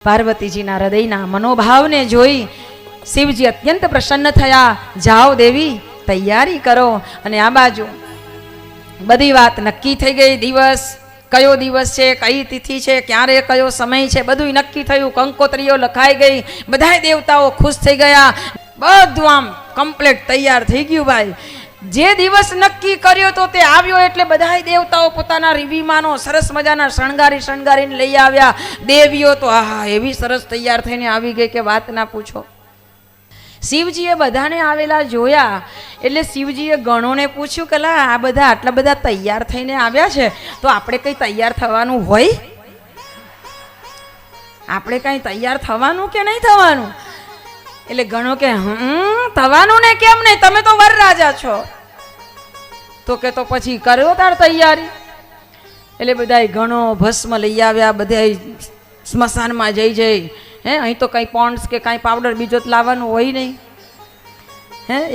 પાર્વતીજીના હૃદયના મનોભાવને જોઈ શિવજી અત્યંત પ્રસન્ન થયા. જાઓ દેવી, તૈયારી કરો. અને આ બાજુ બધી વાત નક્કી થઈ ગઈ. દિવસ કયો દિવસ છે, કઈ તિથિ છે, ક્યારે કયો સમય છે, બધું નક્કી થયું. કંકોત્રીઓ લખાઈ ગઈ. બધાય દેવતાઓ ખુશ થઈ ગયા. બધું આમ કમ્પ્લીટ તૈયાર થઈ ગયું. ભાઈ જે દિવસ નક્કી કર્યો તો તે આવ્યો એટલે બધાય દેવતાઓ પોતાના વિમાનો સરસ મજાના શણગારીને લઈ આવ્યા. દેવીઓ તો આહા એવી સરસ તૈયાર થઈને આવી ગઈ કે વાત ના પૂછો. શિવજીએ બધાને આવેલા જોયા એટલે શિવજીએ ગણોને પૂછ્યું કે લા આ બધા આટલા બધા તૈયાર થઈને આવ્યા છે તો આપણે કઈ તૈયાર થવાનું હોય? આપણે કઈ તૈયાર થવાનું કે નહીં થવાનું? એટલે ગણો કે થવાનું ને કેમ નહીં, તમે તો વરરાજા છો. તો કે તો પછી કર્યો તાર તૈયારી. એટલે બધા ગણો ભસ્મ લઈ આવ્યા. બધા સ્મશાનમાં જઈ અહીં તો કઈ પોન્ડ્સ કે કઈ પાવડર બીજો જ લાવવાનું હોય નહીં.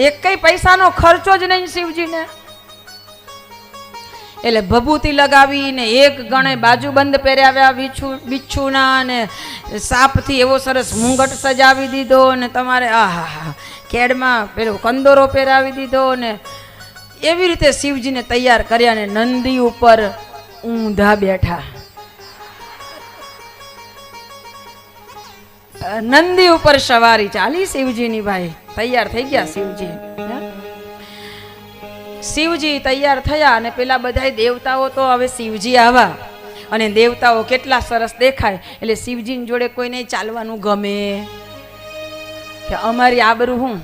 એક કઈ પૈસાનો ખર્ચો જ નહીં શિવજીને. એટલે ભભૂતિ લગાવીને એક ગણે બાજુબંધ પહેરાવ્યા બિચ્છુના અને સાપથી એવો સરસ મુંગટ સજાવી દીધો. અને તમારે આહા કેડમાં પેલો કંદોરો પહેરાવી દીધો. ને એવી રીતે શિવજીને તૈયાર કર્યા. ને નંદી ઉપર ઊંધા બેઠા. નંદી ઉપર સવારી ચાલી શિવજીની. ભાઈ તૈયાર થઈ ગયા શિવજી. શિવજી તૈયાર થયા અને પેલા બધા દેવતાઓ તો હવે શિવજી આવા અને દેવતાઓ કેટલા સરસ દેખાય એટલે શિવજીની જોડે કોઈને ચાલવાનું ગમે કે અમારી આબરૂ હું.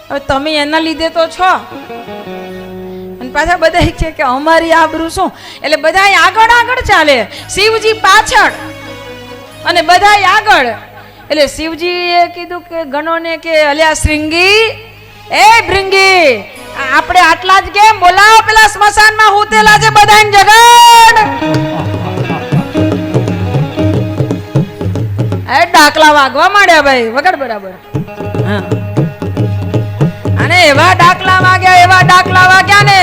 હવે તમે એના લીધે તો છો અને પાછા બધા છે કે અમારી આબરૂ શું. એટલે બધા આગળ ચાલે, શિવજી પાછળ અને બધા આગળ. એટલે શિવજીએ કીધું કે ગણોને કે અલ્યા શ્રીંગી, એ ભૃંગી, આપણે આટલા જ કેમ? બોલાવો પેલા સ્મશાનમાં હુતેલા છે બધાને જગાડ. એ ડાકલા વાગવા માંડ્યા ભાઈ, વગર બરાબર. અને એવા ડાકલા વાગ્યા ને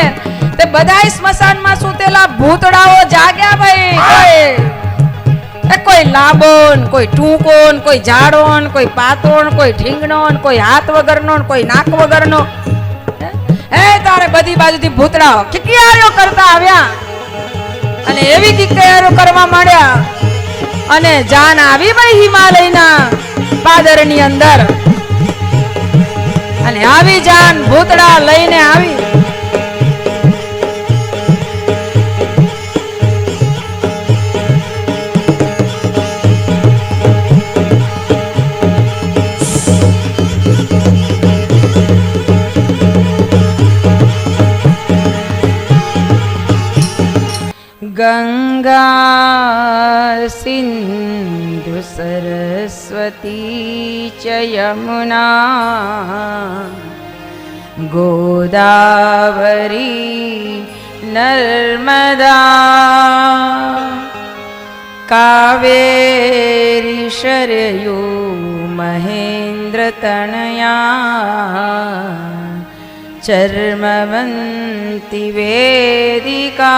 તે બધાય સ્મશાનમાં સુતેલા ભૂતડાઓ જાગ્યા ભાઈ. કોઈ લાંબોન, કોઈ ટૂંકોન, કોઈ જાડોન, કોઈ પાતળોન, કોઈ ઠીંગણોન, કોઈ હાથ વગરનો, કોઈ નાક વગરનો. તારે બધી બાજુથી ભૂતડાઓ કિકિયારીઓ કરતા આવ્યા અને એવી કિકિયારીઓ કરવા માંડ્યા અને જાન આવી ભાઈ હિમાલયના પાદરની અંદર. અને આવી જાન ભૂતડા લઈને આવી. ગંગા સિંધુ સરસ્વતી ચ યમુના ગોદાવરી નર્મદા કાવેરી શરયુ મહેન્દ્ર તનયા ચર્મવંતિ વેદિકા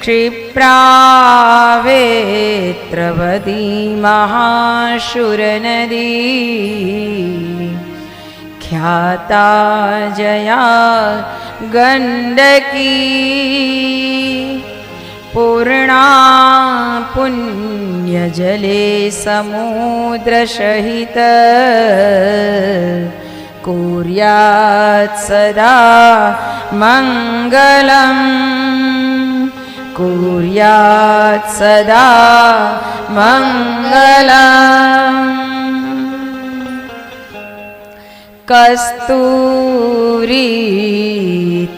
ક્ષિપ્રાવેત્રવદી મહાશુરનદી ખ્યાતા જયા ગંડકી પૂર્ણા પુણ્યજલે સમુદ્ર સહિત કુર્યાત સદા મંગલમ કુર્યાત સદા મંગલમ. કસ્તુરી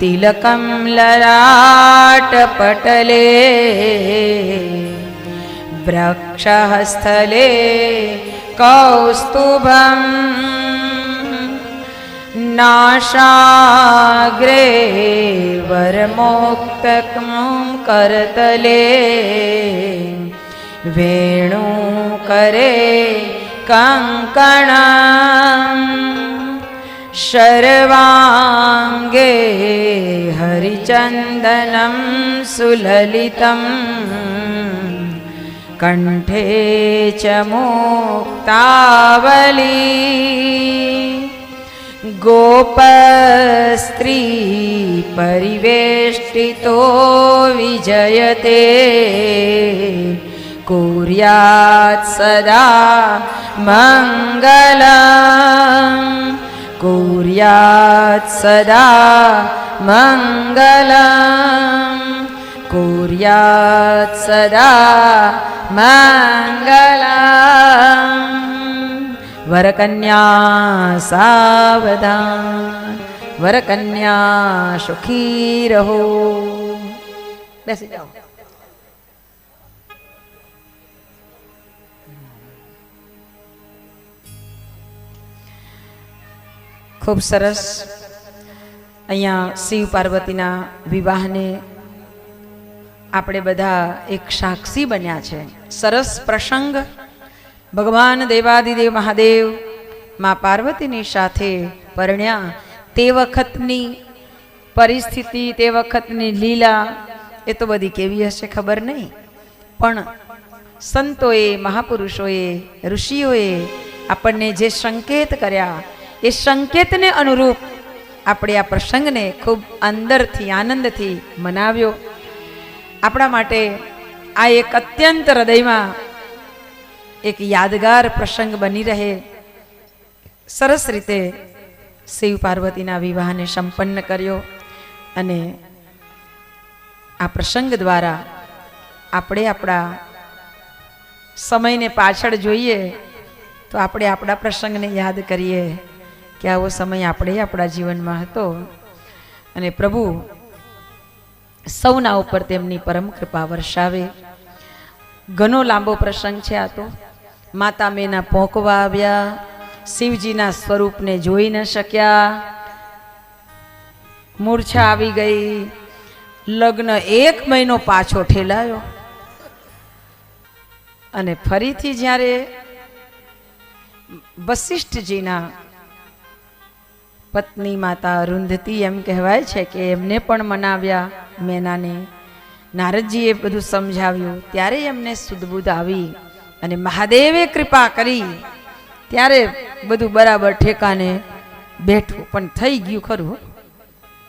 તિલકમ લલાટ પટલે વૃક્ષસ્થલે કૌસ્તુભમ નાશાગ્રે વરમોક્તકં કરતલે વેણુકરે કંકણં શર્વાંગે હરિચંદનમ સુલલિતમ કંઠે ચ મુક્તાવલી ગોપસ્ત્રી પરિવેષ્ટિતો વિજયતે કુર્યાત સદા મંગલં કુર્યાત સદા મંગલં કુર્યાત સદા મંગલં વરકન્યા સાવધાન વરકન્યા સુખી રહો. બેસી જાઓ. ખૂબ સરસ. અહીંયા શિવ પાર્વતીના વિવાહને આપણે બધા એક સાક્ષી બન્યા છે. સરસ પ્રસંગ. ભગવાન દેવાદિદેવ મહાદેવ માં પાર્વતીની સાથે પરણ્યા તે વખતની પરિસ્થિતિ, તે વખતની લીલા એ તો બધી કેવી હશે ખબર નહીં, પણ સંતોએ, મહાપુરુષોએ, ઋષિઓએ આપણને જે સંકેત કર્યા એ સંકેતને અનુરૂપ આપણે આ પ્રસંગને ખૂબ અંદરથી આનંદથી મનાવ્યો. આપણા માટે આ એક અત્યંત હૃદયમાં એક યાદગાર પ્રસંગ બની રહે. સરસ રીતે શિવ પાર્વતીના વિવાહને સંપન્ન કર્યો અને આ પ્રસંગ દ્વારા આપણે આપણા સમયને પાછળ જોઈએ તો આપણે આપણા પ્રસંગને યાદ કરીએ કે આવો સમય આપણે આપણા જીવનમાં હતો અને પ્રભુ સૌના ઉપર તેમની પરમ કૃપા વર્ષાવે. ઘણો લાંબો પ્રસંગ છે આ તો. માતા મેના પોંકવા આવ્યા, શિવજીના સ્વરૂપને જોઈ ન શક્યા, મૂર્છા આવી ગઈ, લગ્ન 1 મહિનો પાછો ઠેલાયો અને ફરીથી જ્યારે વશિષ્ઠજીના પત્ની માતા અરુંધતી એમ કહેવાય છે કે એમને પણ મનાવ્યા મેનાને, નારદજીએ બધું સમજાવ્યું ત્યારે એમને સુદબુદ્ધ આવી અને મહાદેવે કૃપા કરી ત્યારે બધું બરાબર ઠેકાને બેઠું. પણ થઈ ગયું ખરું.